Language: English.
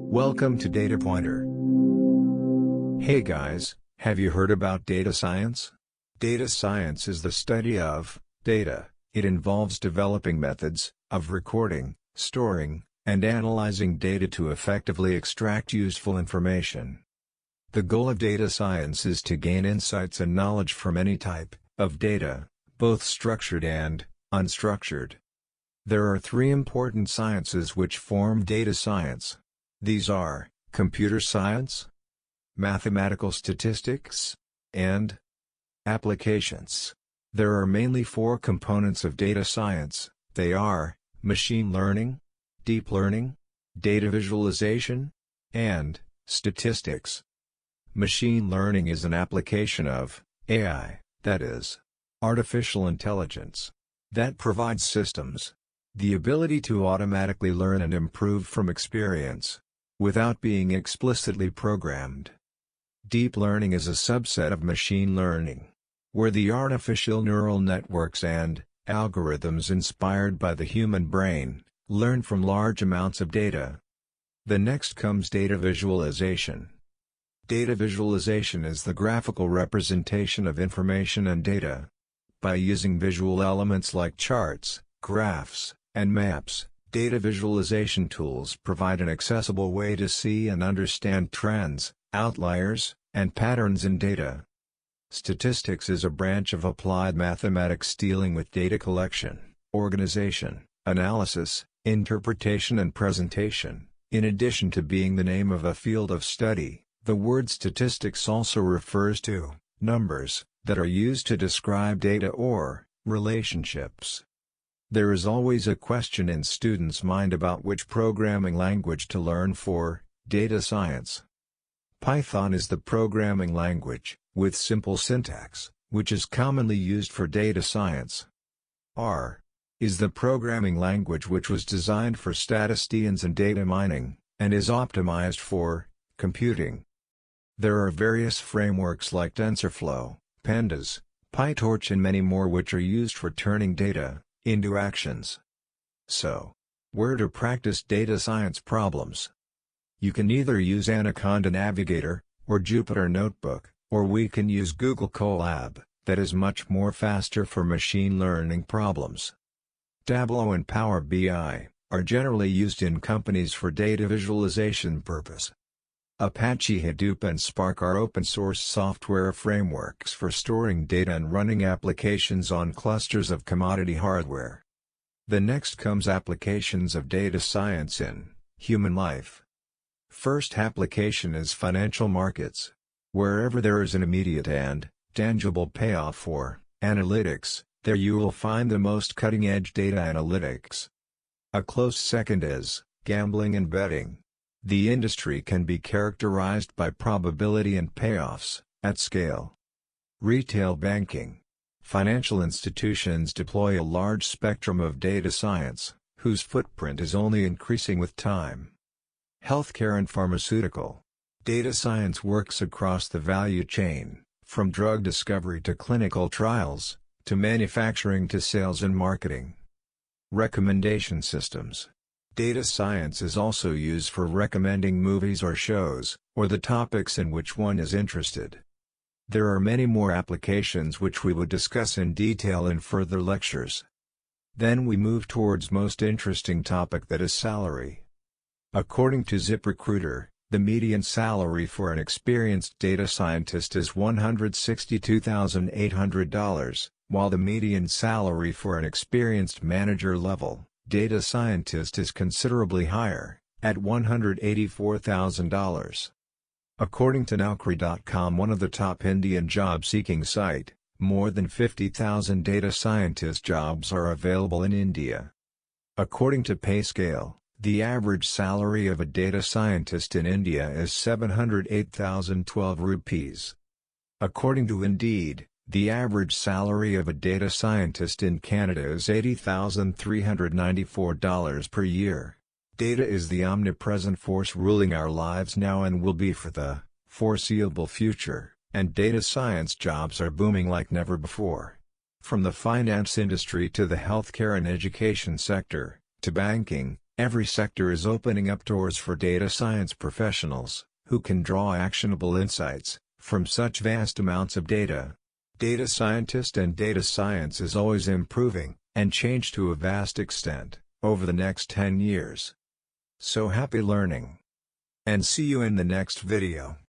Welcome to Data Pointer. Hey guys, have you heard about data science? Data science is the study of data. It involves developing methods of recording, storing, and analyzing data to effectively extract useful information. The goal of data science is to gain insights and knowledge from any type of data, both structured and unstructured. There are three important sciences which form data science. These are computer science, mathematical statistics, and applications. There are mainly four components of data science. They are machine learning, deep learning, data visualization, and statistics. Machine learning is an application of AI, that is, artificial intelligence, that provides systems the ability to automatically learn and improve from experience, without being explicitly programmed. Deep learning is a subset of machine learning, where the artificial neural networks and algorithms inspired by the human brain learn from large amounts of data. The next comes data visualization. Data visualization is the graphical representation of information and data. By using visual elements like charts, graphs, and maps, data visualization tools provide an accessible way to see and understand trends, outliers, and patterns in data. Statistics is a branch of applied mathematics dealing with data collection, organization, analysis, interpretation and presentation. In addition to being the name of a field of study, the word statistics also refers to numbers that are used to describe data or relationships. There is always a question in students' mind about which programming language to learn for data science. Python is the programming language, with simple syntax, which is commonly used for data science. R is the programming language which was designed for statisticians and data mining, and is optimized for computing. There are various frameworks like TensorFlow, Pandas, PyTorch and many more which are used for turning data into actions. So, where to practice data science problems? You can either use Anaconda Navigator, or Jupyter Notebook, or we can use Google Colab, that is much more faster for machine learning problems. Tableau and Power BI are generally used in companies for data visualization purpose. Apache Hadoop and Spark are open-source software frameworks for storing data and running applications on clusters of commodity hardware. The next comes applications of data science in human life. First application is financial markets. Wherever there is an immediate and tangible payoff for analytics, there you will find the most cutting-edge data analytics. A close second is gambling and betting. The industry can be characterized by probability and payoffs, at scale. Retail banking. Financial institutions deploy a large spectrum of data science, whose footprint is only increasing with time. Healthcare and pharmaceutical. Data science works across the value chain, from drug discovery to clinical trials, to manufacturing to sales and marketing. Recommendation systems. Data science is also used for recommending movies or shows, or the topics in which one is interested. There are many more applications which we would discuss in detail in further lectures. Then we move towards most interesting topic, that is salary. According to ZipRecruiter, the median salary for an experienced data scientist is $162,800, while the median salary for an experienced manager-level data scientist is considerably higher, at $184,000. According to Naukri.com, one of the top Indian job-seeking site, more than 50,000 data scientist jobs are available in India. According to PayScale, the average salary of a data scientist in India is 708,012 rupees. According to Indeed, the average salary of a data scientist in Canada is $80,394 per year. Data is the omnipresent force ruling our lives now and will be for the foreseeable future, and data science jobs are booming like never before. From the finance industry to the healthcare and education sector, to banking, Every sector is opening up doors for data science professionals, who can draw actionable insights from such vast amounts of data. Data scientist and data science is always improving, and change to a vast extent, over the next 10 years. So happy learning! And see you in the next video.